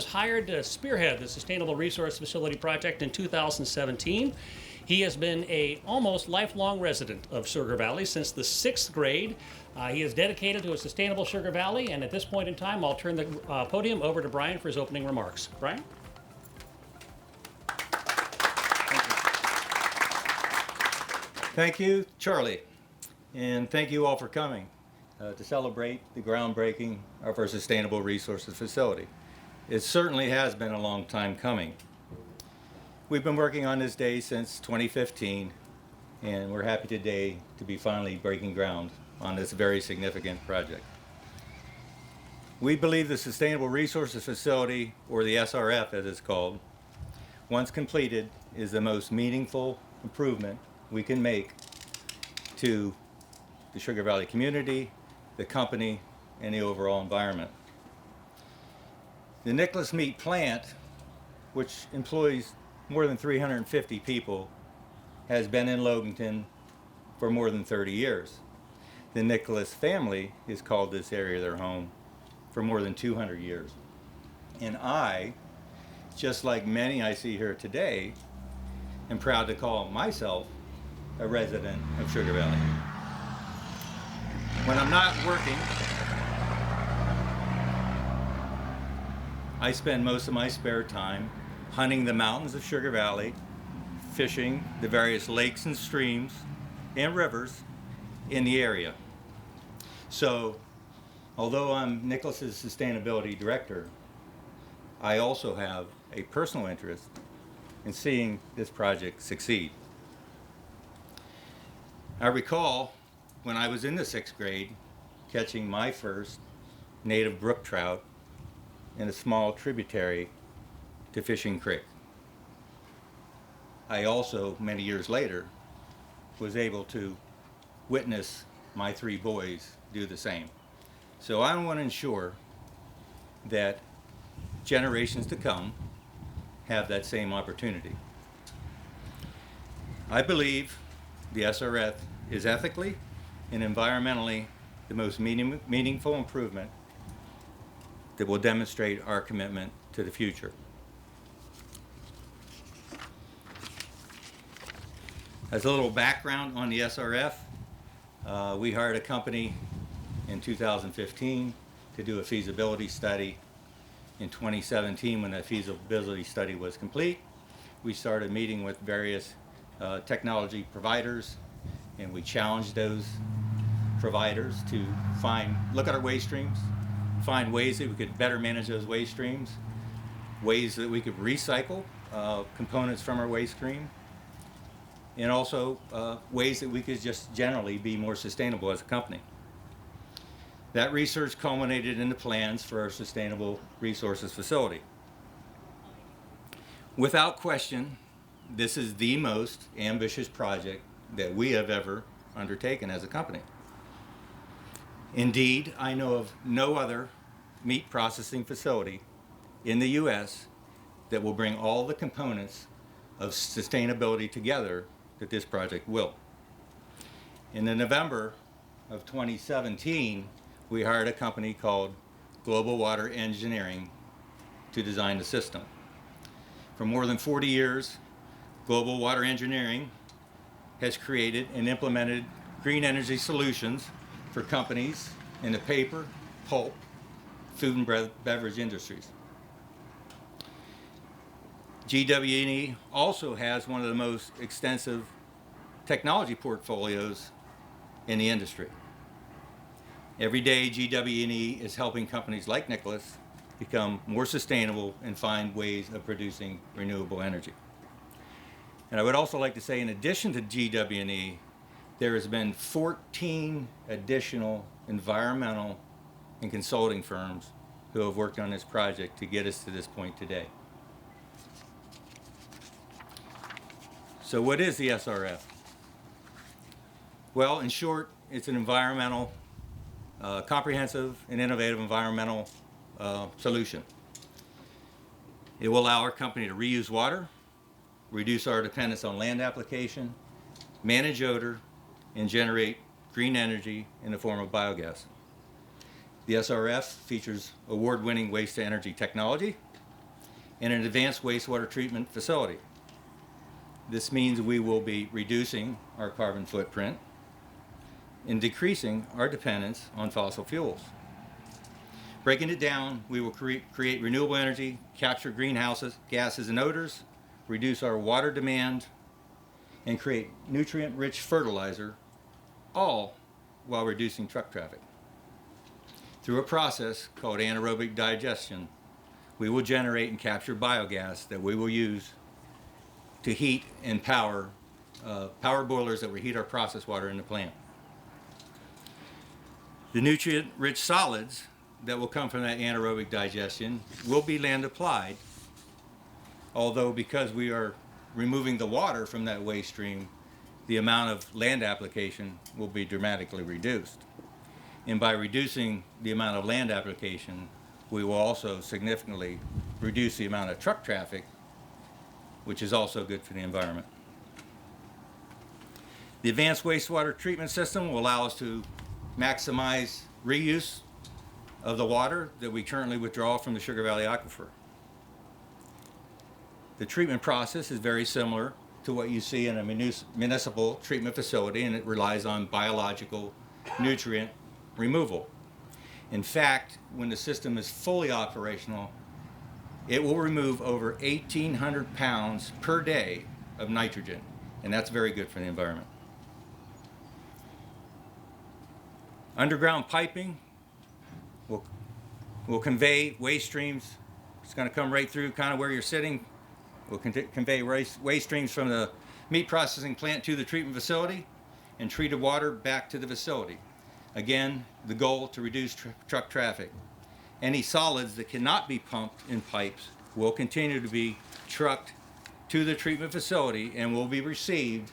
was hired to spearhead the Sustainable Resource Facility project in 2017. He has been a almost lifelong resident of Sugar Valley since the 6th grade. He is dedicated to a sustainable Sugar Valley, and at this point in time, I'll turn the podium over to Brian for his opening remarks. Brian? Thank you, Charlie, and thank you all for coming to celebrate the groundbreaking of our Sustainable Resources Facility. It certainly has been a long time coming. We've been working on this day since 2015, and we're happy today to be finally breaking ground on this very significant project. We believe the Sustainable Resources Facility, or the SRF as it's called, once completed, is the most meaningful improvement we can make to the Sugar Valley community, the company, and the overall environment. The Nicholas Meat Plant, which employs more than 350 people, has been in Loganton for more than 30 years. The Nicholas family has called this area their home for more than 200 years. And I, just like many I see here today, am proud to call myself a resident of Sugar Valley. When I'm not working, I spend most of my spare time hunting the mountains of Sugar Valley, fishing the various lakes and streams and rivers in the area. So, although I'm Nicholas's sustainability director, I also have a personal interest in seeing this project succeed. I recall when I was in the 6th grade catching my first native brook trout in a small tributary to Fishing Creek. I also, many years later, was able to witness my 3 boys do the same. So I want to ensure that generations to come have that same opportunity. I believe the SRF is ethically and environmentally the most meaningful improvement that will demonstrate our commitment to the future. As a little background on the SRF, we hired a company in 2015 to do a feasibility study. In 2017, when that feasibility study was complete, we started meeting with various technology providers, and we challenged those providers to look at our waste streams, find ways that we could better manage those waste streams, ways that we could recycle components from our waste stream, and also ways that we could just generally be more sustainable as a company. That research culminated in the plans for our Sustainable Resources Facility. Without question, this is the most ambitious project that we have ever undertaken as a company. Indeed, I know of no other meat processing facility in the U.S. that will bring all the components of sustainability together that this project will. In the November of 2017, we hired a company called Global Water Engineering to design the system. For more than 40 years, Global Water Engineering has created and implemented green energy solutions for companies in the paper, pulp, food and beverage industries. GW&E also has one of the most extensive technology portfolios in the industry. Every day, GW&E is helping companies like Nicholas become more sustainable and find ways of producing renewable energy. And I would also like to say, in addition to GW&E, there has been 14 additional environmental and consulting firms who have worked on this project to get us to this point today. So what is the SRF? Well, in short, it's an environmental, comprehensive and innovative environmental solution. It will allow our company to reuse water, reduce our dependence on land application, manage odor, and generate green energy in the form of biogas. The SRF features award-winning waste-to-energy technology in an advanced wastewater treatment facility. This means we will be reducing our carbon footprint and decreasing our dependence on fossil fuels. Breaking it down, we will create renewable energy, capture greenhouse gases and odors, reduce our water demand, and create nutrient-rich fertilizer, all while reducing truck traffic. Through a process called anaerobic digestion, we will generate and capture biogas that we will use to heat and power boilers that will heat our process water in the plant. The nutrient-rich solids that will come from that anaerobic digestion will be land applied, although because we are removing the water from that waste stream, the amount of land application will be dramatically reduced. And by reducing the amount of land application, we will also significantly reduce the amount of truck traffic, which is also good for the environment. The advanced wastewater treatment system will allow us to maximize reuse of the water that we currently withdraw from the Sugar Valley Aquifer. The treatment process is very similar to what you see in a municipal treatment facility, and it relies on biological nutrient removal. In fact, when the system is fully operational, it will remove over 1,800 pounds per day of nitrogen, and that's very good for the environment. Underground piping will convey waste streams. It's going to come right through kind of where you're sitting. We'll convey waste streams from the meat processing plant to the treatment facility and treated water back to the facility. Again, the goal to reduce truck traffic. Any solids that cannot be pumped in pipes will continue to be trucked to the treatment facility and will be received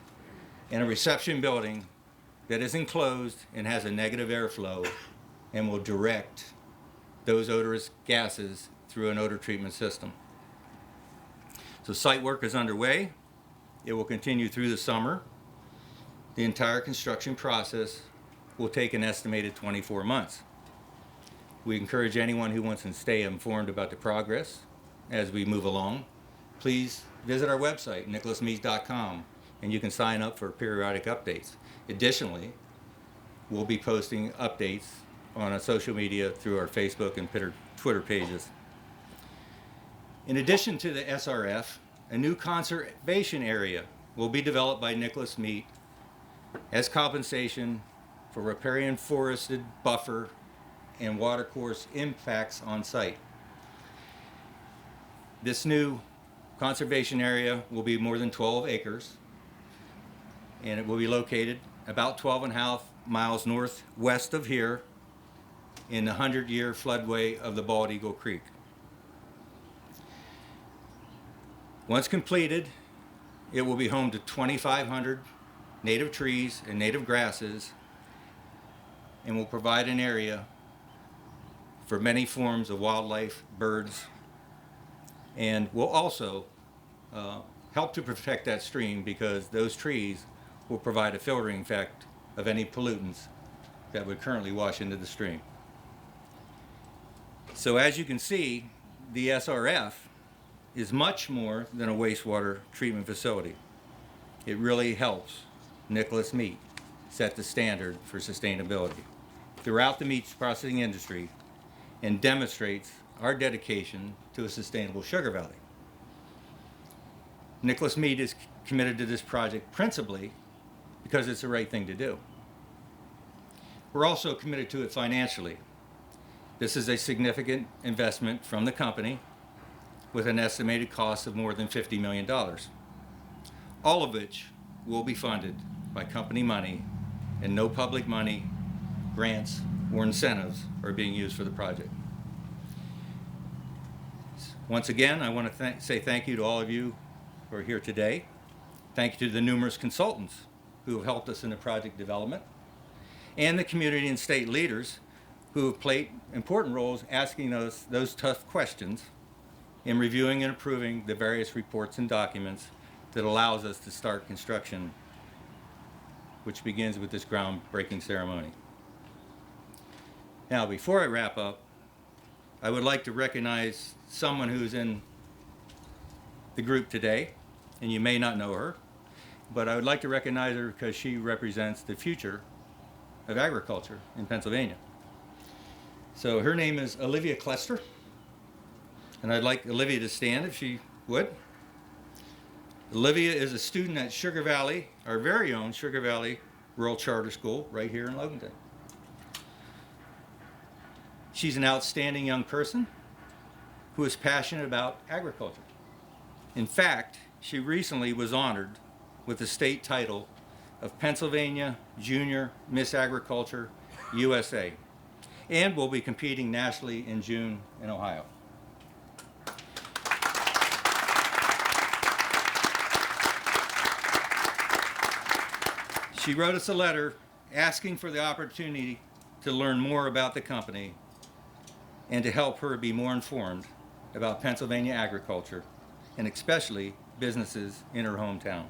in a reception building that is enclosed and has a negative airflow and will direct those odorous gases through an odor treatment system. So site work is underway. It will continue through the summer. The entire construction process will take an estimated 24 months. We encourage anyone who wants to stay informed about the progress as we move along. Please visit our website, nicholasmead.com, and you can sign up for periodic updates. Additionally, we'll be posting updates on our social media through our Facebook and Twitter pages. In addition to the SRF, a new conservation area will be developed by Nicholas Mead as compensation for riparian forested buffer and watercourse impacts on site. This new conservation area will be more than 12 acres, and it will be located about 12.5 miles northwest of here in the 100-year floodway of the Bald Eagle Creek. Once completed, it will be home to 2,500 native trees and native grasses and will provide an area for many forms of wildlife, birds, and will also help to protect that stream because those trees will provide a filtering effect of any pollutants that would currently wash into the stream. So as you can see, the SRF is much more than a wastewater treatment facility. It really helps Nicholas Meat set the standard for sustainability throughout the meat processing industry and demonstrates our dedication to a sustainable Sugar Valley. Nicholas Mead is committed to this project principally because it's the right thing to do. We're also committed to it financially. This is a significant investment from the company with an estimated cost of more than $50 million, all of which will be funded by company money and no public money, grants, or incentives are being used for the project. Once again, I want to say thank you to all of you who are here today. Thank you to the numerous consultants who have helped us in the project development, and the community and state leaders who have played important roles asking us those tough questions in reviewing and approving the various reports and documents that allows us to start construction, which begins with this groundbreaking ceremony. Now, before I wrap up, I would like to recognize someone who's in the group today, and you may not know her, but I would like to recognize her because she represents the future of agriculture in Pennsylvania. So her name is Olivia Klester, and I'd like Olivia to stand if she would. Olivia is a student at Sugar Valley, our very own Sugar Valley Rural Charter School right here in Loganton. She's an outstanding young person who is passionate about agriculture. In fact, she recently was honored with the state title of Pennsylvania Junior Miss Agriculture USA, and will be competing nationally in June in Ohio. She wrote us a letter asking for the opportunity to learn more about the company and to help her be more informed about Pennsylvania agriculture, and especially businesses in her hometown.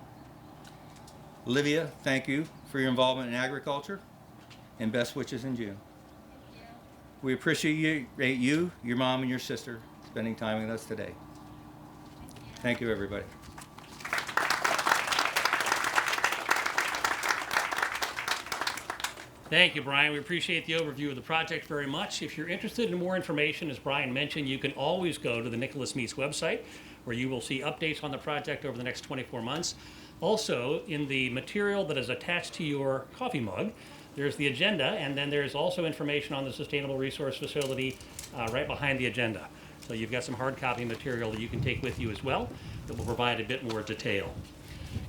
Olivia, thank you for your involvement in agriculture, and best wishes in June. We appreciate you, your mom, and your sister spending time with us today. Thank you, everybody. Thank you, Brian. We appreciate the overview of the project very much. If you're interested in more information, as Brian mentioned, you can always go to the Nicholas Meats website, where you will see updates on the project over the next 24 months. Also, in the material that is attached to your coffee mug, there's the agenda, and then there's also information on the Sustainable Resource Facility right behind the agenda. So you've got some hard copy material that you can take with you as well that will provide a bit more detail.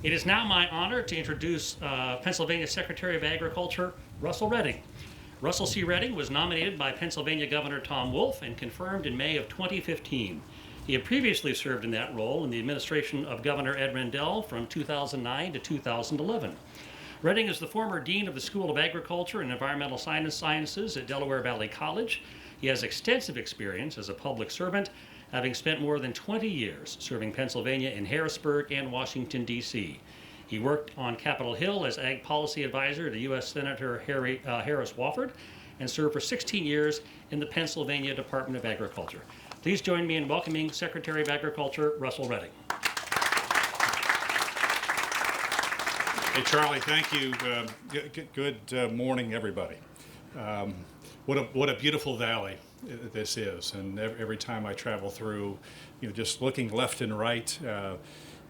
It is now my honor to introduce Pennsylvania Secretary of Agriculture, Russell Redding. Russell C. Redding was nominated by Pennsylvania Governor Tom Wolf and confirmed in May of 2015. He had previously served in that role in the administration of Governor Ed Rendell from 2009 to 2011. Redding is the former Dean of the School of Agriculture and Environmental Sciences at Delaware Valley College. He has extensive experience as a public servant, having spent more than 20 years serving Pennsylvania in Harrisburg and Washington, D.C. He worked on Capitol Hill as Ag Policy Advisor to U.S. Senator Harris Wofford, and served for 16 years in the Pennsylvania Department of Agriculture. Please join me in welcoming Secretary of Agriculture, Russell Redding. Hey, Charlie, thank you. Good morning, everybody. What a beautiful valley this is, and every time I travel through, just looking left and right,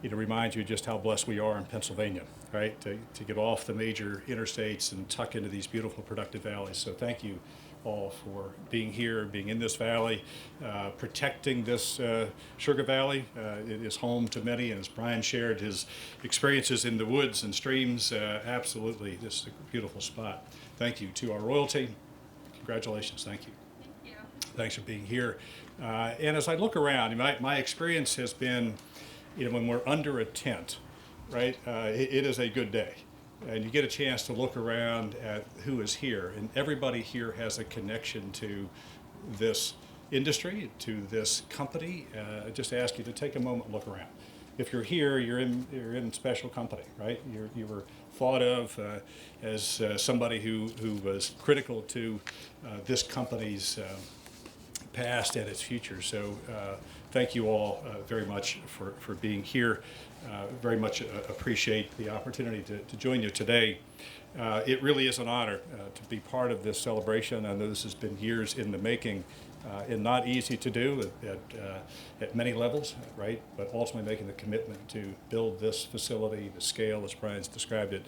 reminds you just how blessed we are in Pennsylvania, right? To get off the major interstates and tuck into these beautiful, productive valleys. So thank you all for being here, being in this valley, protecting this Sugar Valley. It is home to many, and as Brian shared his experiences in the woods and streams, absolutely, this is a beautiful spot. Thank you to our royalty. Congratulations, thank you. Thank you. Thanks for being here. And as I look around, my experience has been, when we're under a tent, right, it is a good day. And you get a chance to look around at who is here, and everybody here has a connection to this industry, to this company. I just ask you to take a moment and look around. If you're here, you're in special company, right? You were thought of as somebody who was critical to this company's past and its future. So thank you all very much for being here. Very much appreciate the opportunity to join you today. It really is an honor to be part of this celebration. I know this has been years in the making and not easy to do at many levels, right? But ultimately making the commitment to build this facility, the scale as Brian's described it,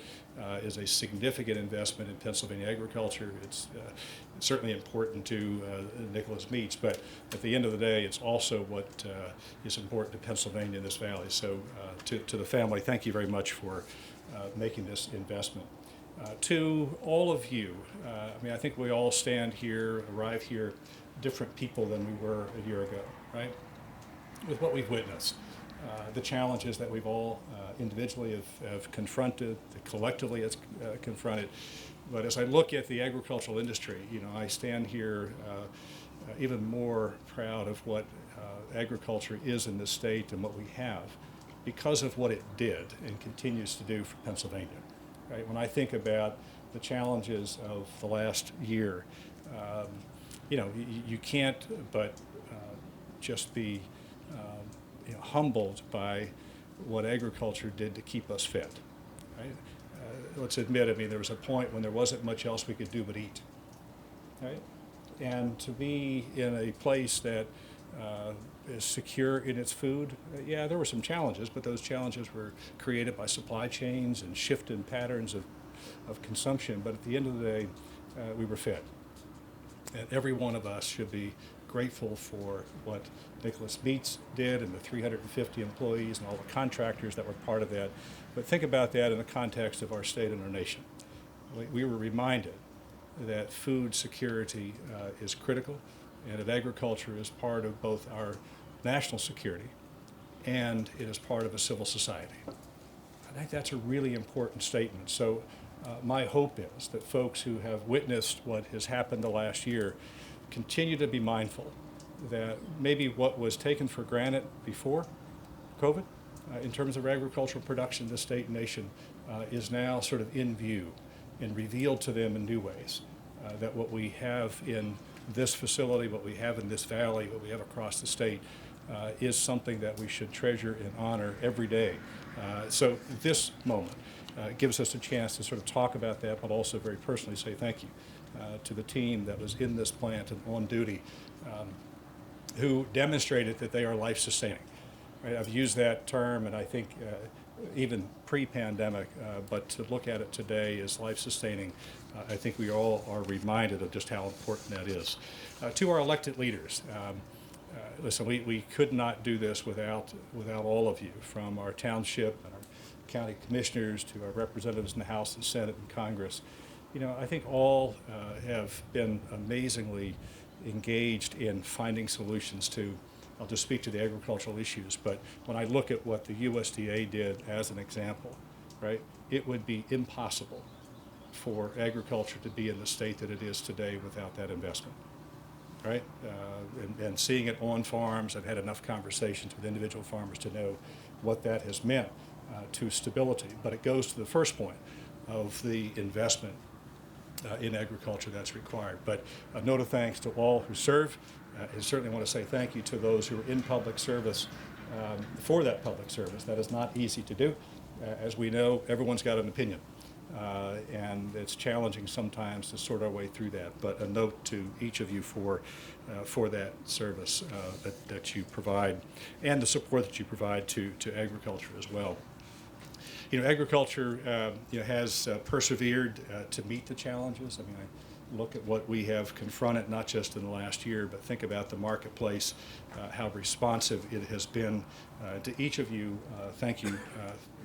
is a significant investment in Pennsylvania agriculture. It's certainly important to Nicholas Meats, but at the end of the day, it's also what is important to Pennsylvania in this valley. So to the family, thank you very much for making this investment. To all of you, I think we all stand here, arrive here, different people than we were a year ago, right? With what we've witnessed, the challenges that we've all individually have confronted, that collectively has confronted. But as I look at the agricultural industry, I stand here even more proud of what agriculture is in this state and what we have because of what it did and continues to do for Pennsylvania. Right? When I think about the challenges of the last year, you can't but just be humbled by what agriculture did to keep us fed. Right? Let's admit, I mean, there was a point when there wasn't much else we could do but eat. Right? And to be in a place that is secure in its food, yeah, there were some challenges, but those challenges were created by supply chains and shift in patterns of consumption. But at the end of the day, we were fed. And every one of us should be grateful for what Nicholas Meats did and the 350 employees and all the contractors that were part of that. But think about that in the context of our state and our nation. We were reminded that food security is critical, and that agriculture is part of both our national security and it is part of a civil society. I think that's a really important statement. So my hope is that folks who have witnessed what has happened the last year continue to be mindful that maybe what was taken for granted before COVID in terms of agricultural production in this state and nation is now sort of in view and revealed to them in new ways. That what we have in this facility, what we have in this valley, what we have across the state is something that we should treasure and honor every day. So this moment gives us a chance to sort of talk about that, but also very personally say thank you to the team that was in this plant and on duty who demonstrated that they are life-sustaining. Right? I've used that term, and I think even pre-pandemic, but to look at it today as life-sustaining, I think we all are reminded of just how important that is. To our elected leaders, listen, we could not do this without all of you, from our township and our county commissioners to our representatives in the House and Senate and Congress. You know, I think all have been amazingly engaged in finding solutions to, I'll just speak to the agricultural issues, but when I look at what the USDA did as an example, right, it would be impossible for agriculture to be in the state that it is today without that investment, right? And seeing it on farms, I've had enough conversations with individual farmers to know what that has meant to stability. But it goes to the first point of the investment in agriculture that's required. But a note of thanks to all who serve. And certainly want to say thank you to those who are in public service for that public service. That is not easy to do. As we know, everyone's got an opinion. And it's challenging sometimes to sort our way through that. But a note to each of you for that service that you provide and the support that you provide to agriculture as well. You know, agriculture has persevered to meet the challenges. I mean, I look at what we have confronted, not just in the last year, but think about the marketplace, how responsive it has been. To each of you, thank you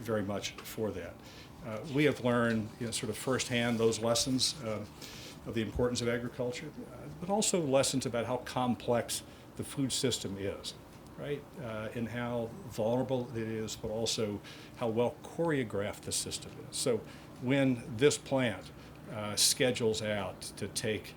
very much for that. We have learned sort of firsthand those lessons of the importance of agriculture, but also lessons about how complex the food system is, right? And how vulnerable it is, but also how well choreographed the system is. So when this plant schedules out to take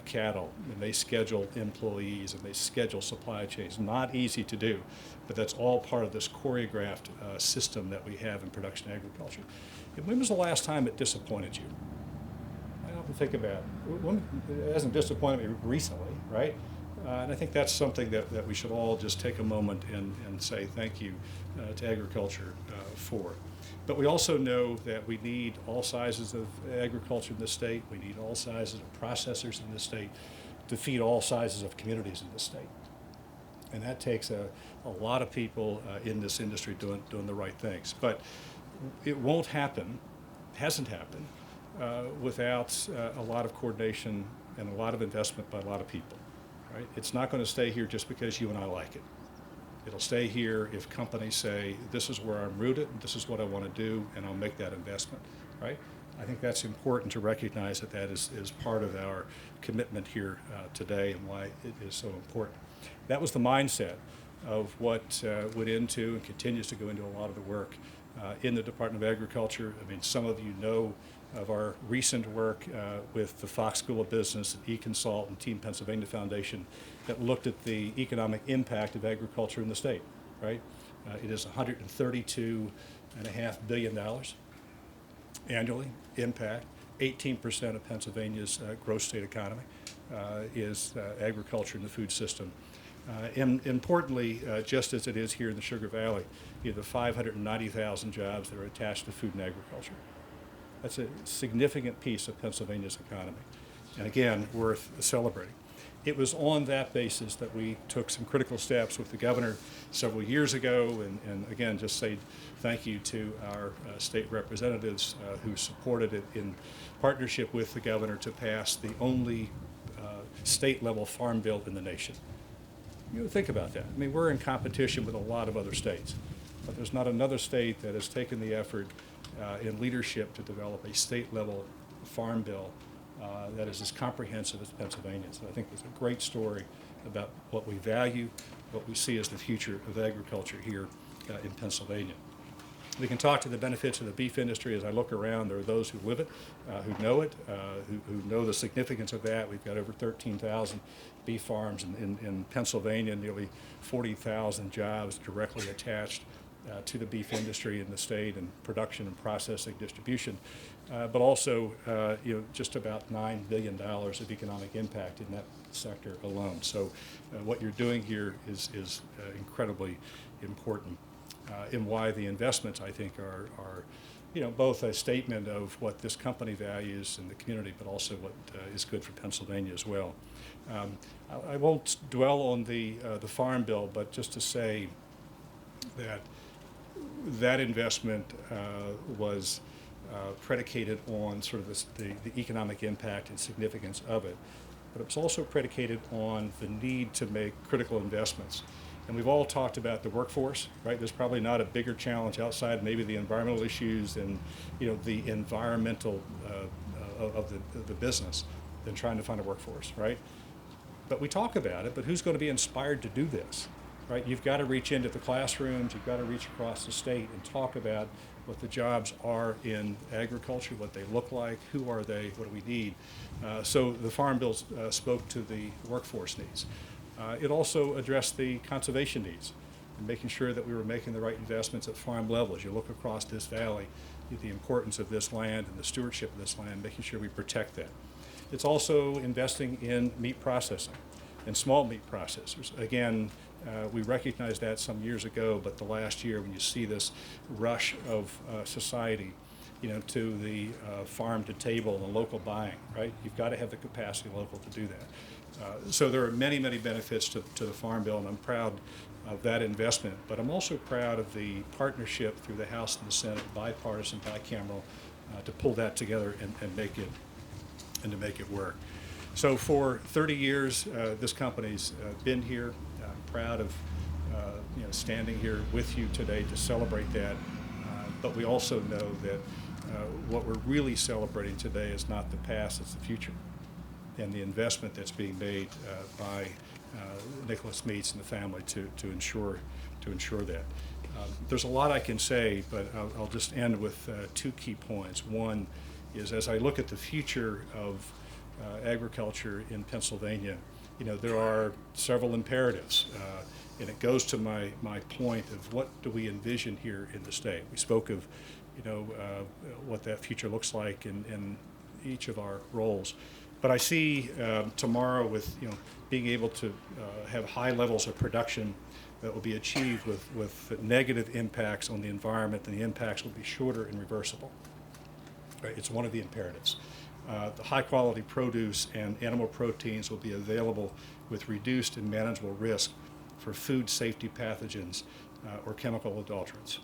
cattle, and they schedule employees, and they schedule supply chains, not easy to do, but that's all part of this choreographed system that we have in production agriculture. And when was the last time it disappointed you? I often think about it. It hasn't disappointed me recently, right? And I think that's something that we should all just take a moment and say thank you to agriculture for. But we also know that we need all sizes of agriculture in this state. We need all sizes of processors in this state to feed all sizes of communities in this state. And that takes a lot of people in this industry doing the right things. But it won't happen, hasn't happened, without a lot of coordination and a lot of investment by a lot of people. Right? It's not going to stay here just because you and I like it. It'll stay here if companies say, this is where I'm rooted, and this is what I want to do, and I'll make that investment, right? I think that's important to recognize that is part of our commitment here today and why it is so important. That was the mindset of what went into and continues to go into a lot of the work in the Department of Agriculture. I mean, some of you know of our recent work with the Fox School of Business and eConsult and Team Pennsylvania Foundation that looked at the economic impact of agriculture in the state, right? It is $132.5 billion annually impact. 18% of Pennsylvania's gross state economy is agriculture in the food system. And importantly, just as it is here in the Sugar Valley, you know, the 590,000 jobs that are attached to food and agriculture. That's a significant piece of Pennsylvania's economy, and again, worth celebrating. It was on that basis that we took some critical steps with the governor several years ago, and again, just say thank you to our state representatives who supported it in partnership with the governor to pass the only state-level farm bill in the nation. You know, think about that. I mean, we're in competition with a lot of other states, but there's not another state that has taken the effort in leadership to develop a state-level farm bill that is as comprehensive as Pennsylvania's. And I think it's a great story about what we value, what we see as the future of agriculture here in Pennsylvania. We can talk to the benefits of the beef industry. As I look around, there are those who live it, who know it, who know the significance of that. We've got over 13,000 beef farms in Pennsylvania, nearly 40,000 jobs directly attached to the beef industry in the state, and production and processing, distribution, but also you know, just about $9 billion of economic impact in that sector alone. So what you're doing here is incredibly important, and why the investments, I think, are you know, both a statement of what this company values in the community, but also what is good for Pennsylvania as well. I won't dwell on the farm bill, but just to say that investment was predicated on sort of the economic impact and significance of it, but it was also predicated on the need to make critical investments. And we've all talked about the workforce, right? There's probably not a bigger challenge outside maybe the environmental issues and, you know, the environmental of the business than trying to find a workforce, right? But we talk about it, but who's going to be inspired to do this, right? You've got to reach into the classrooms, you've got to reach across the state and talk about what the jobs are in agriculture, what they look like, who are they, what do we need. So the Farm Bill spoke to the workforce needs. It also addressed the conservation needs, and making sure that we were making the right investments at farm level. As you look across this valley, the importance of this land and the stewardship of this land, making sure we protect that. It's also investing in meat processing and small meat processors. Again, we recognized that some years ago, but the last year when you see this rush of society, you know, to the farm to table and local buying, right? You've got to have the capacity local to do that. So there are many, many benefits to the Farm Bill, and I'm proud of that investment. But I'm also proud of the partnership through the House and the Senate, bipartisan, bicameral, to pull that together and make it work. So for 30 years, this company's been here. I'm proud of you know, standing here with you today to celebrate that. But we also know that what we're really celebrating today is not the past; it's the future, and the investment that's being made by Nicholas Meats and the family to ensure that. There's a lot I can say, but I'll just end with two key points. One is, as I look at the future of agriculture in Pennsylvania, you know, there are several imperatives, and it goes to my point of what do we envision here in the state. We spoke of, you know, what that future looks like in each of our roles. But I see tomorrow with, you know, being able to have high levels of production that will be achieved with negative impacts on the environment, and the impacts will be shorter and reversible. Right? It's one of the imperatives. The high quality produce and animal proteins will be available with reduced and manageable risk for food safety pathogens or chemical adulterants.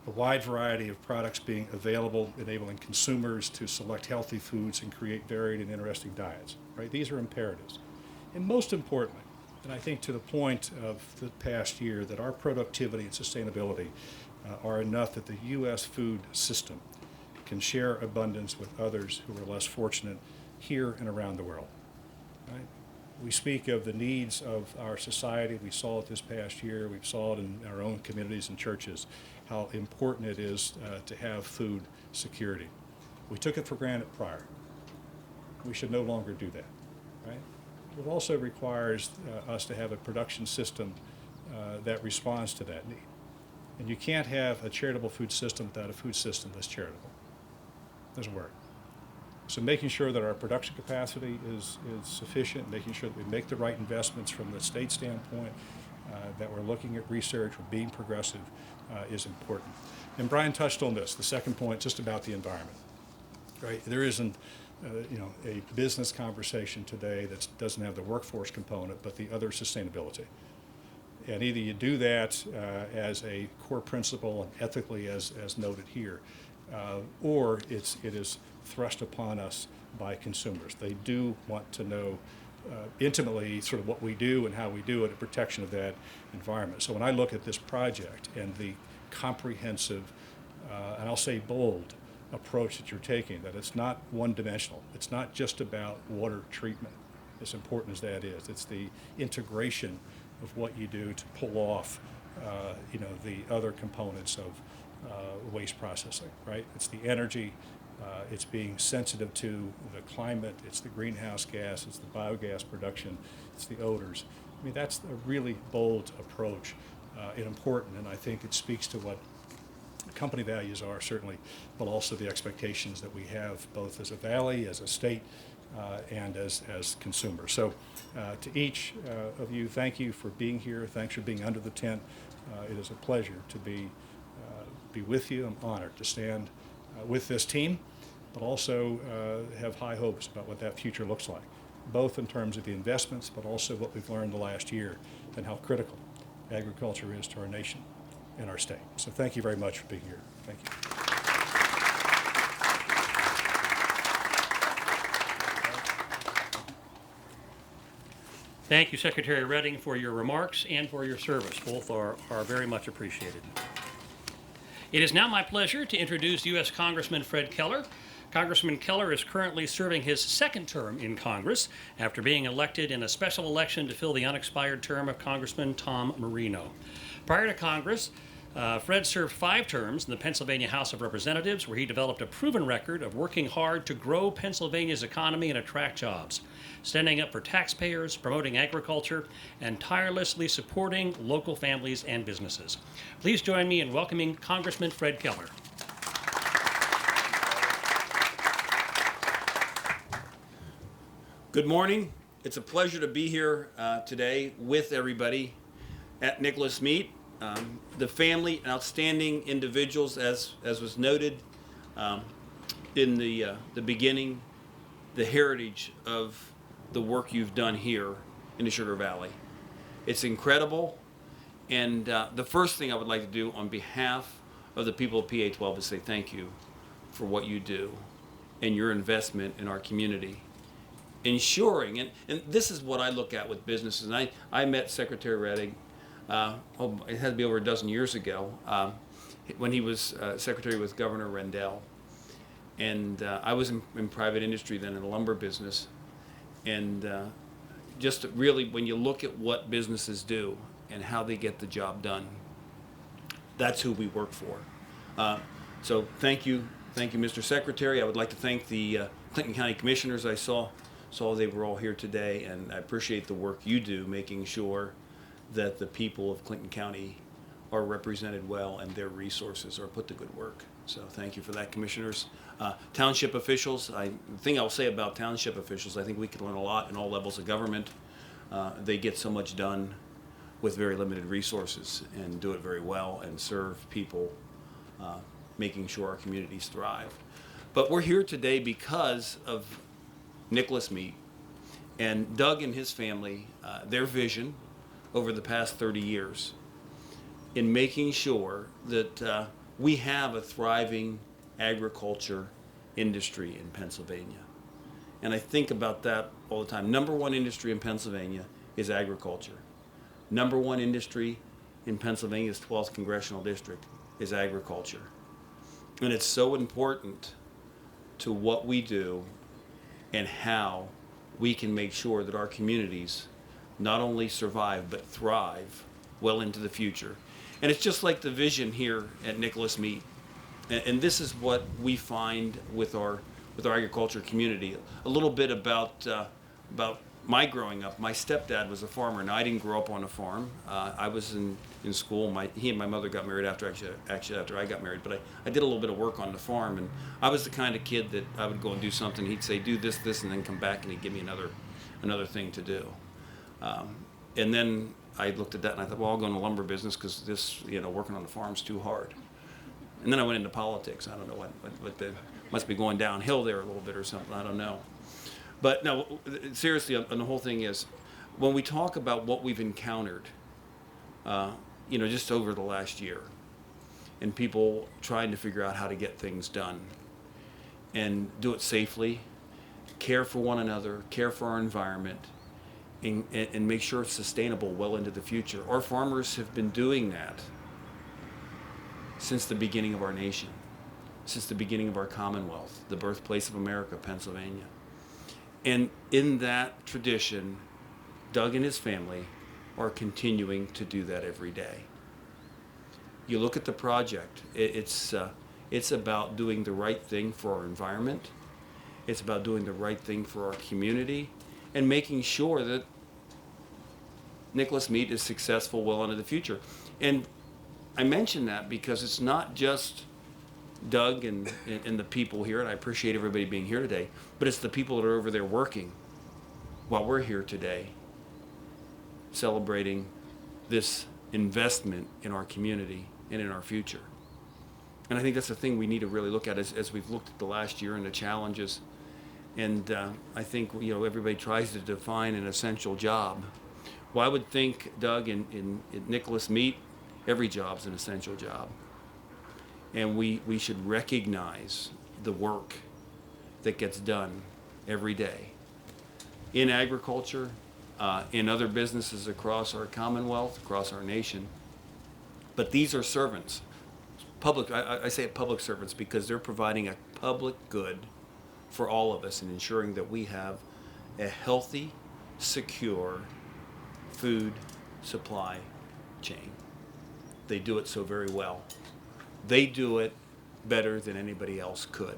A wide variety of products being available, enabling consumers to select healthy foods and create varied and interesting diets. Right? These are imperatives. And most importantly, and I think to the point of the past year, that our productivity and sustainability are enough that the U.S. food system can share abundance with others who are less fortunate here and around the world. Right? We speak of the needs of our society. We saw it this past year. We saw it in our own communities and churches, how important it is to have food security. We took it for granted prior. We should no longer do that. Right? It also requires us to have a production system that responds to that need. And you can't have a charitable food system without a food system that's charitable. It doesn't work. So making sure that our production capacity is sufficient, making sure that we make the right investments from the state standpoint, that we're looking at research, we're being progressive, is important. And Brian touched on this, the second point, just about the environment. Right? There isn't a business conversation today that doesn't have the workforce component, but the other sustainability. And either you do that as a core principle and ethically as noted here, or it is thrust upon us by consumers. They do want to know intimately sort of what we do and how we do it, a protection of that environment. So when I look at this project and the comprehensive, and I'll say bold, approach that you're taking, that it's not one-dimensional. It's not just about water treatment, as important as that is. It's the integration of what you do to pull off, the other components of waste processing, right? It's the energy, it's being sensitive to the climate, it's the greenhouse gas, it's the biogas production, it's the odors. I mean, that's a really bold approach and important, and I think it speaks to what company values are, certainly, but also the expectations that we have both as a valley, as a state, and as consumers. So to each of you, thank you for being here. Thanks for being under the tent. It is a pleasure to be with you. I'm honored to stand with this team, but also have high hopes about what that future looks like, both in terms of the investments, but also what we've learned the last year and how critical agriculture is to our nation and our state. So thank you very much for being here. Thank you. Thank you, Secretary Redding, for your remarks and for your service. Both are very much appreciated. It is now my pleasure to introduce U.S. Congressman Fred Keller. Congressman Keller is currently serving his second term in Congress after being elected in a special election to fill the unexpired term of Congressman Tom Marino. Prior to Congress, Fred served 5 terms in the Pennsylvania House of Representatives, where he developed a proven record of working hard to grow Pennsylvania's economy and attract jobs, standing up for taxpayers, promoting agriculture, and tirelessly supporting local families and businesses. Please join me in welcoming Congressman Fred Keller. Good morning. It's a pleasure to be here today with everybody at Nicholas Meat. The family, outstanding individuals, as was noted in the beginning, the heritage of the work you've done here in the Sugar Valley. It's incredible, and the first thing I would like to do on behalf of the people of PA 12 is say thank you for what you do and your investment in our community. Ensuring, and this is what I look at with businesses, and I met Secretary Redding, it had to be over a dozen years ago, when he was Secretary with Governor Rendell. And I was in private industry then, in the lumber business. And just really, when you look at what businesses do and how they get the job done, that's who we work for. So thank you, Mr. Secretary. I would like to thank the Clinton County Commissioners. I saw they were all here today, and I appreciate the work you do, making sure that the people of Clinton County are represented well and their resources are put to good work. So thank you for that, Commissioners. Township officials, the thing I'll say about township officials, I think we can learn a lot in all levels of government. They get so much done with very limited resources and do it very well and serve people, making sure our communities thrive. But we're here today because of Nicholas Meat and Doug and his family, their vision over the past 30 years in making sure that we have a thriving agriculture industry in Pennsylvania. And I think about that all the time. Number one industry in Pennsylvania is agriculture. Number one industry in Pennsylvania's 12th Congressional District is agriculture. And it's so important to what we do and how we can make sure that our communities not only survive but thrive well into the future. And it's just like the vision here at Nicholas Meat. And this is what we find with our agriculture community. A little bit about my growing up, my stepdad was a farmer. Now I didn't grow up on a farm. I was in school. He and my mother got married after after I got married. But I did a little bit of work on the farm, and I was the kind of kid that I would go and do something. He'd say, "Do this," and then come back and he'd give me another thing to do. And then I looked at that and I thought, well, I'll go in the lumber business because this, working on the farm's too hard. And then I went into politics. I don't know what must be going downhill there a little bit or something. I don't know. But no, seriously, on the whole thing is, when we talk about what we've encountered, just over the last year, and people trying to figure out how to get things done and do it safely, care for one another, care for our environment, and make sure it's sustainable well into the future. Our farmers have been doing that since the beginning of our nation, since the beginning of our Commonwealth, the birthplace of America, Pennsylvania. And in that tradition, Doug and his family are continuing to do that every day. You look at the project, it's about doing the right thing for our environment. It's about doing the right thing for our community and making sure that Nicholas Meat is successful well into the future. And I mention that because it's not just Doug and the people here, and I appreciate everybody being here today, but it's the people that are over there working while we're here today, celebrating this investment in our community and in our future. And I think that's the thing we need to really look at as we've looked at the last year and the challenges. And I think everybody tries to define an essential job. Well, I would think, Doug, in Nicholas Meat, every job's an essential job. And we should recognize the work that gets done every day in agriculture, in other businesses across our Commonwealth, across our nation. But these are servants. I say public servants because they're providing a public good for all of us and ensuring that we have a healthy, secure food supply chain. They do it so very well. They do it better than anybody else could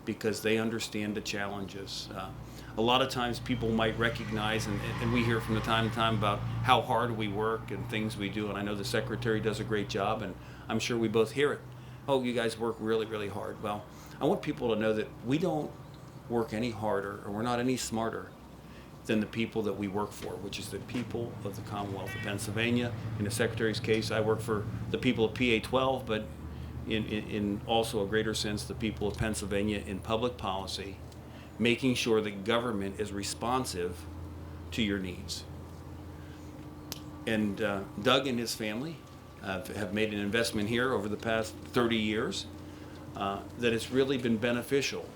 because they understand the challenges. A lot of times people might recognize, and we hear from time to time about how hard we work and things we do, and I know the secretary does a great job, and I'm sure we both hear it. Oh, you guys work really, really hard. Well, I want people to know that we don't work any harder, or we're not any smarter than the people that we work for, which is the people of the Commonwealth of Pennsylvania. In the Secretary's case, I work for the people of PA 12, but in also a greater sense, the people of Pennsylvania in public policy, making sure that government is responsive to your needs. And Doug and his family have made an investment here over the past 30 years that has really been beneficial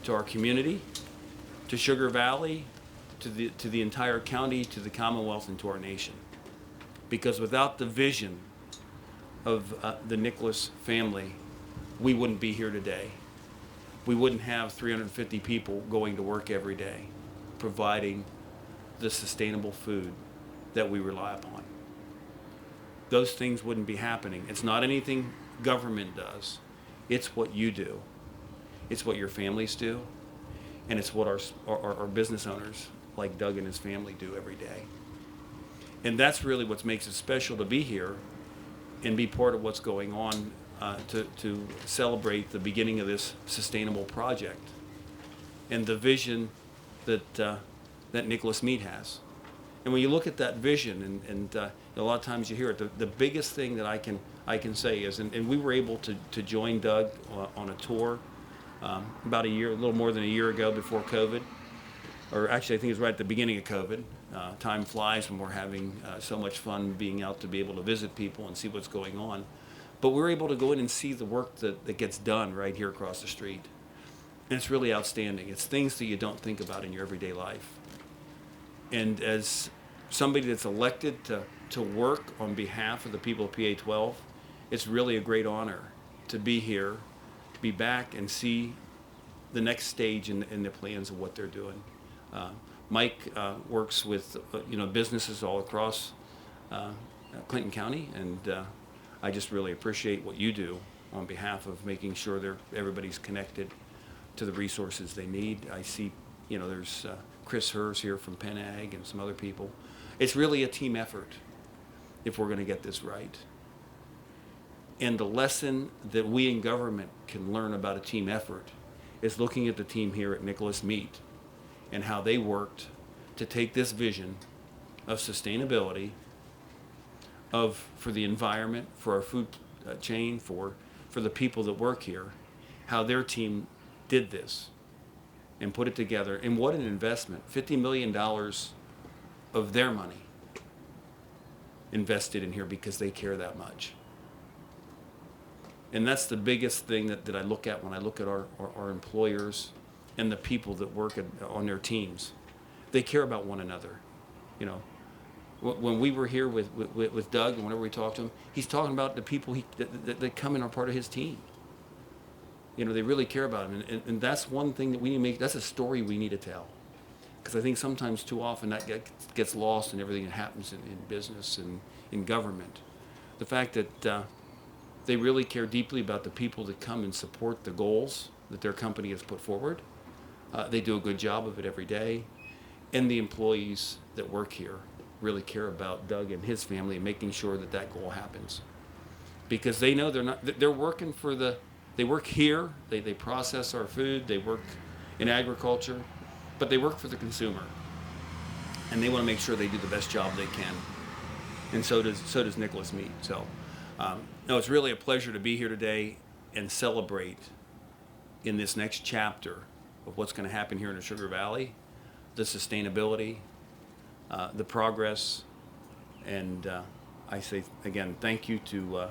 to our community, to Sugar Valley, to the entire county, to the Commonwealth, and to our nation. Because without the vision of the Nicholas family, we wouldn't be here today. We wouldn't have 350 people going to work every day, providing the sustainable food that we rely upon. Those things wouldn't be happening. It's not anything government does. It's what you do. It's what your families do. And it's what our business owners like Doug and his family do every day. And that's really what makes it special to be here and be part of what's going on to celebrate the beginning of this sustainable project and the vision that Nicholas Meat has. And when you look at that vision, and a lot of times you hear it, the biggest thing that I can say is, and we were able to join Doug on a tour about a little more than a year ago before COVID, or actually I think it was right at the beginning of COVID. Time flies when we're having so much fun being out to be able to visit people and see what's going on. But we're able to go in and see the work that gets done right here across the street. And it's really outstanding. It's things that you don't think about in your everyday life. And as somebody that's elected to work on behalf of the people of PA 12, it's really a great honor to be here, be back and see the next stage in the plans of what they're doing. Mike works with businesses all across Clinton County, and I just really appreciate what you do on behalf of making sure everybody's connected to the resources they need. I see, there's Chris Hers here from Penn Ag and some other people. It's really a team effort if we're going to get this right. And the lesson that we in government can learn about a team effort is looking at the team here at Nicholas Meat and how they worked to take this vision of sustainability, for the environment, for our food chain, for the people that work here, how their team did this and put it together. And what an investment. $50 million of their money invested in here because they care that much. And that's the biggest thing that I look at when I look at our employers and the people that work on their teams. They care about one another. You know, when we were here with Doug, and whenever we talk to him, he's talking about the people that come and are part of his team. You know, they really care about him. And that's one thing that we need to make, that's a story we need to tell. Because I think sometimes too often that gets lost in everything that happens in business and in government. The fact that they really care deeply about the people that come and support the goals that their company has put forward. They do a good job of it every day. And the employees that work here really care about Doug and his family and making sure that that goal happens. Because they know they're working they work here, they process our food, they work in agriculture, but they work for the consumer. And they want to make sure they do the best job they can. And so does Nicholas Meat. So, no, it's really a pleasure to be here today and celebrate in this next chapter of what's going to happen here in the Sugar Valley, the sustainability, the progress, and I say again, thank you to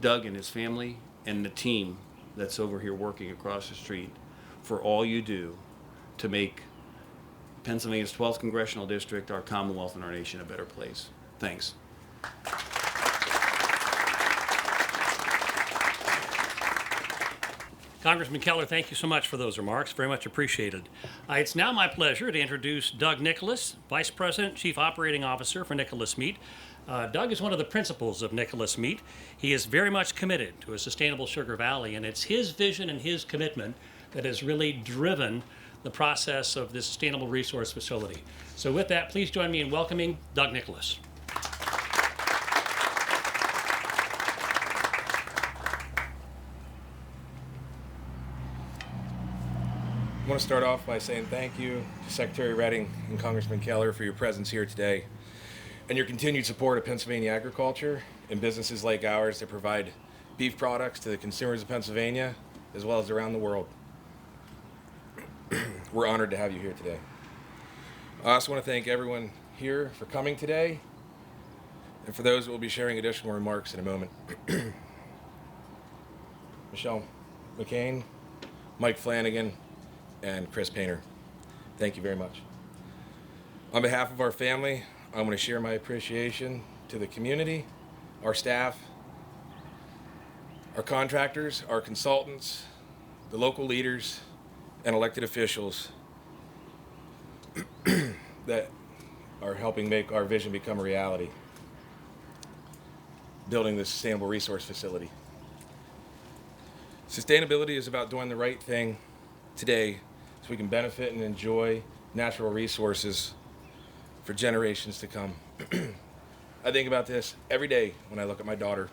Doug and his family and the team that's over here working across the street for all you do to make Pennsylvania's 12th Congressional District, our Commonwealth, and our nation a better place. Thanks. Congressman Keller, thank you so much for those remarks. Very much appreciated. It's now my pleasure to introduce Doug Nicholas, Vice President, Chief Operating Officer for Nicholas Meat. Doug is one of the principals of Nicholas Meat. He is very much committed to a sustainable Sugar Valley, and it's his vision and his commitment that has really driven the process of this sustainable resource facility. So with that, please join me in welcoming Doug Nicholas. I want to start off by saying thank you to Secretary Redding and Congressman Keller for your presence here today and your continued support of Pennsylvania agriculture and businesses like ours that provide beef products to the consumers of Pennsylvania as well as around the world. We're honored to have you here today. I also want to thank everyone here for coming today and for those that will be sharing additional remarks in a moment. Michelle McCain, Mike Flanagan, and Chris Painter. Thank you very much. On behalf of our family, I want to share my appreciation to the community, our staff, our contractors, our consultants, the local leaders, and elected officials that are helping make our vision become a reality, building this sustainable resource facility. Sustainability is about doing the right thing today so we can benefit and enjoy natural resources for generations to come. I think about this every day when I look at my daughter,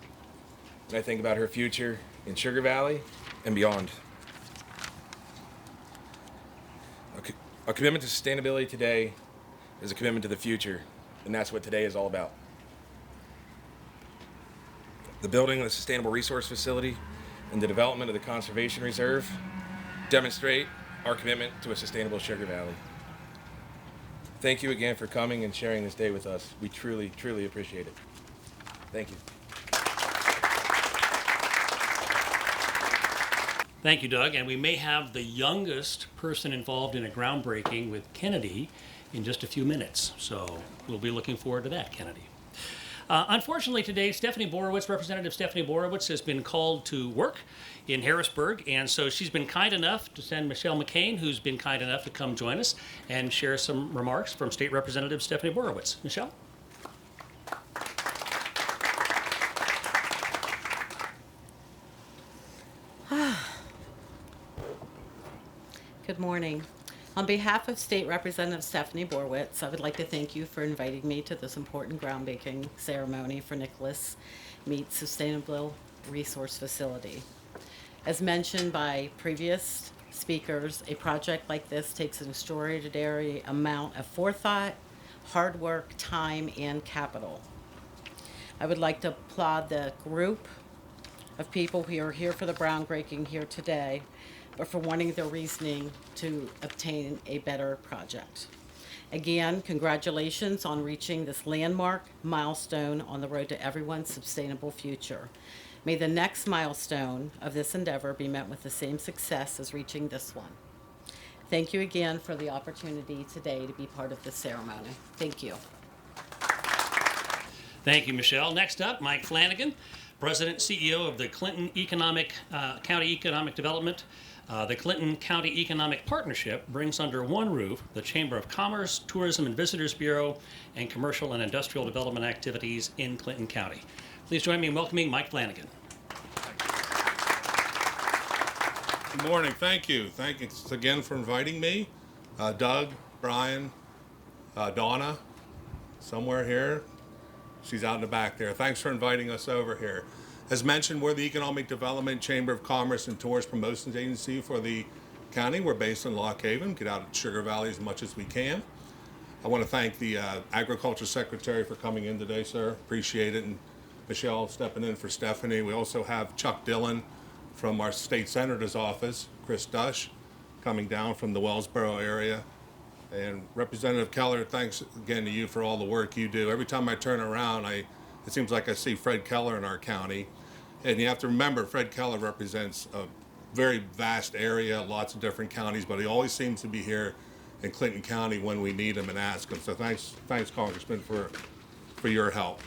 and I think about her future in Sugar Valley and beyond. A commitment to sustainability today is a commitment to the future, and that's what today is all about. The building of the Sustainable Resource Facility and the development of the Conservation Reserve demonstrate our commitment to a sustainable Sugar Valley. Thank you again for coming and sharing this day with us. We truly, truly appreciate it. Thank you. Thank you, Doug. And we may have the youngest person involved in a groundbreaking with Kennedy in just a few minutes. So we'll be looking forward to that, Kennedy. Unfortunately today, Representative Stephanie Borowitz has been called to work in Harrisburg, and so she's been kind enough to send Michelle McCain, who's been kind enough to come join us and share some remarks from State Representative Stephanie Borowitz. Michelle? Good morning. On behalf of State Representative Stephanie Borwitz, I would like to thank you for inviting me to this important groundbreaking ceremony for Nicholas Meats Sustainable Resource Facility. As mentioned by previous speakers, a project like this takes an extraordinary amount of forethought, hard work, time, and capital. I would like to applaud the group of people who are here for the groundbreaking here today, but for wanting their reasoning to obtain a better project. Again, congratulations on reaching this landmark milestone on the road to everyone's sustainable future. May the next milestone of this endeavor be met with the same success as reaching this one. Thank you again for the opportunity today to be part of this ceremony. Thank you. Thank you, Michelle. Next up, Mike Flanagan, President and CEO of the Clinton County Economic Development. The Clinton County Economic Partnership brings under one roof the Chamber of Commerce, Tourism and Visitors Bureau, and commercial and industrial development activities in Clinton County. Please join me in welcoming Mike Flanagan. Good morning. Thank you. Thanks again for inviting me. Doug, Brian, Donna, somewhere here. She's out in the back there. Thanks for inviting us over here. As mentioned, we're the Economic Development Chamber of Commerce and Tourist Promotions Agency for the county. We're based in Lock Haven. Get out of Sugar Valley as much as we can. I want to thank the Agriculture Secretary for coming in today, sir. Appreciate it. And Michelle stepping in for Stephanie. We also have Chuck Dillon from our State Senator's office, Chris Dush, coming down from the Wellsboro area. And Representative Keller, thanks again to you for all the work you do. Every time I turn around, it seems like I see Fred Keller in our county. And you have to remember, Fred Keller represents a very vast area, lots of different counties, but he always seems to be here in Clinton County when we need him and ask him. So thanks Congressman, for your help.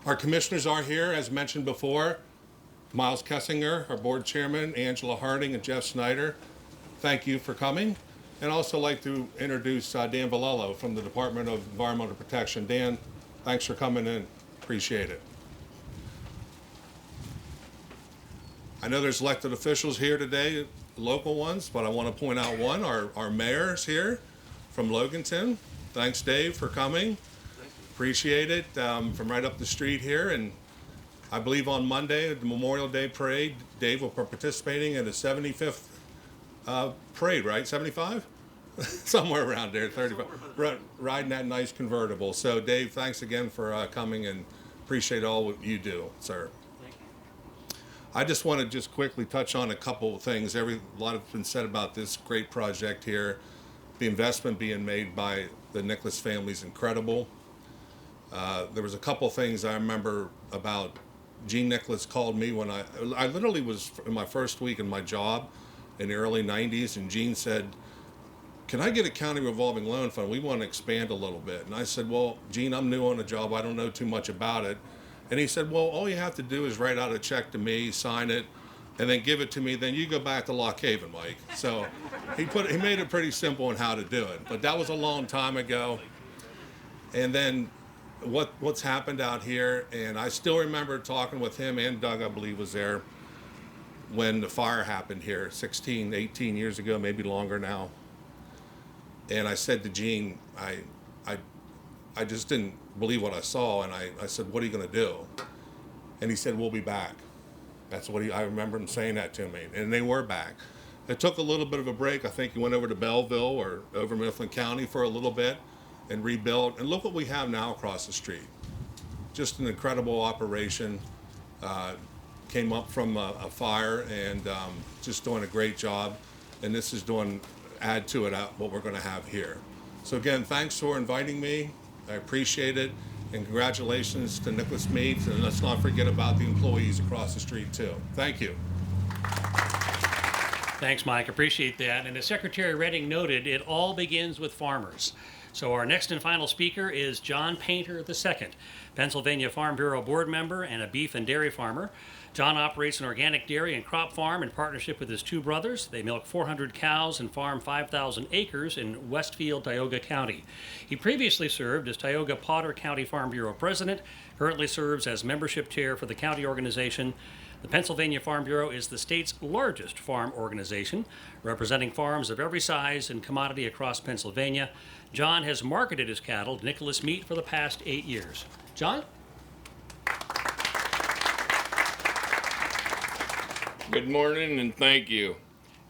Our commissioners are here, as mentioned before. Miles Kessinger, our board chairman, Angela Harding, and Jeff Snyder. Thank you for coming. And also like to introduce Dan Valello from the Department of Environmental Protection. Dan, thanks for coming in. Appreciate it. I know there's elected officials here today, local ones, but I want to point out one. Our mayor's here from Loganton. Thanks, Dave, for coming. Appreciate it. From right up the street here. And I believe on Monday, the Memorial Day Parade, Dave will be participating in the 75th parade, right? 75? Somewhere around there, 35. Riding that nice convertible. So, Dave, thanks again for coming and appreciate all what you do, sir. I just want to just quickly touch on a couple of things. A lot has been said about this great project here. The investment being made by the Nicholas family is incredible. There was a couple of things I remember about. Gene Nicholas called me when I literally was in my first week in my job in the early 90s, and Gene said, "Can I get a county revolving loan fund? We want to expand a little bit." And I said, "Well, Gene, I'm new on the job. I don't know too much about it." And he said, "Well, all you have to do is write out a check to me, sign it, and then give it to me. Then you go back to Lock Haven, Mike." So he made it pretty simple on how to do it. But that was a long time ago. And then what's happened out here, and I still remember talking with him, and Doug, I believe, was there when the fire happened here 16, 18 years ago, maybe longer now. And I said to Gene, I just didn't believe what I saw, and I said, "What are you going to do?" And he said, "We'll be back." That's what I remember him saying that to me, and they were back. It took a little bit of a break. I think he went over to Belleville or over Mifflin County for a little bit and rebuilt. And look what we have now across the street. Just an incredible operation. Came up from a fire and just doing a great job. And this is add to it what we're going to have here. So again, thanks for inviting me. I appreciate it. And congratulations to Nicholas Meats. And let's not forget about the employees across the street too. Thank you. Thanks, Mike. Appreciate that. And as Secretary Redding noted, it all begins with farmers. So our next and final speaker is John Painter II, Pennsylvania Farm Bureau board member and a beef and dairy farmer. John operates an organic dairy and crop farm in partnership with his two brothers. They milk 400 cows and farm 5,000 acres in Westfield, Tioga County. He previously served as Tioga Potter County Farm Bureau president, currently serves as membership chair for the county organization, The Pennsylvania Farm Bureau is the state's largest farm organization, representing farms of every size and commodity across Pennsylvania. John has marketed his cattle to Nicholas Meat for the past 8 years. John? Good morning and thank you.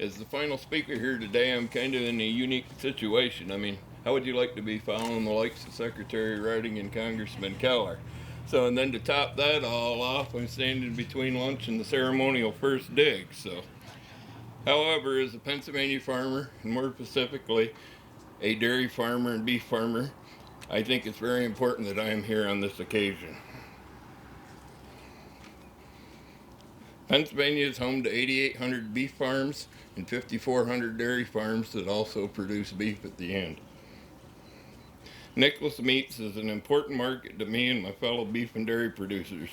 As the final speaker here today, I'm kind of in a unique situation. I mean, how would you like to be following the likes of Secretary Writing and Congressman Keller? So, and then to top that all off, I'm standing between lunch and the ceremonial first dig. So, however, as a Pennsylvania farmer, and more specifically, a dairy farmer and beef farmer, I think it's very important that I am here on this occasion. Pennsylvania is home to 8,800 beef farms and 5,400 dairy farms that also produce beef at the end. Nicholas Meats is an important market to me and my fellow beef and dairy producers.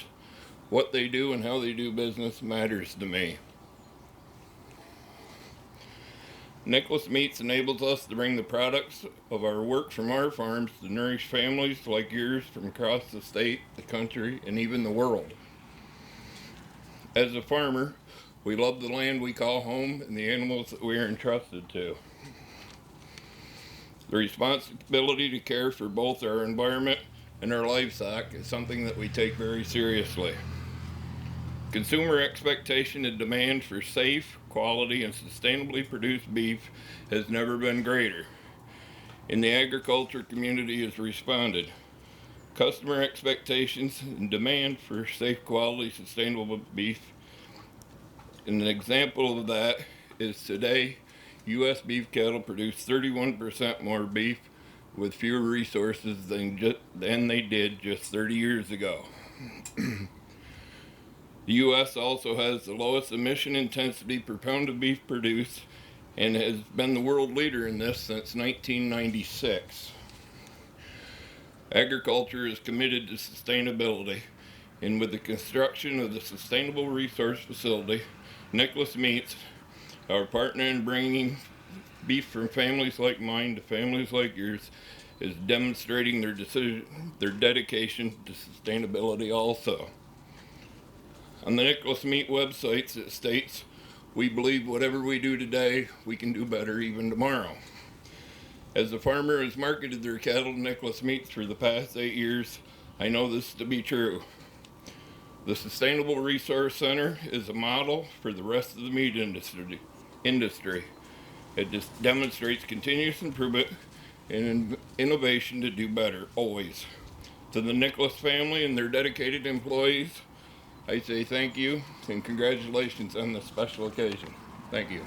What they do and how they do business matters to me. Nicholas Meats enables us to bring the products of our work from our farms to nourish families like yours from across the state, the country, and even the world. As a farmer, we love the land we call home and the animals that we are entrusted to. The responsibility to care for both our environment and our livestock is something that we take very seriously. Consumer expectation and demand for safe, quality, and sustainably produced beef has never been greater, and the agriculture community has responded. Customer expectations and demand for safe, quality, sustainable beef. And an example of that is today, U.S. beef cattle produce 31% more beef with fewer resources than they did just 30 years ago. The U.S. also has the lowest emission intensity per pound of beef produced and has been the world leader in this since 1996. Agriculture is committed to sustainability, and with the construction of the Sustainable Resource Facility, Nicholas Meats, our partner in bringing beef from families like mine to families like yours, is demonstrating their dedication to sustainability also. On the Nicholas Meat website, it states, "We believe whatever we do today, we can do better even tomorrow." As the farmer has marketed their cattle to Nicholas Meats for the past 8 years, I know this to be true. The Sustainable Resource Center is a model for the rest of the meat industry. It just demonstrates continuous improvement and innovation to do better, always. To the Nicholas family and their dedicated employees, I say thank you and congratulations on this special occasion. Thank you.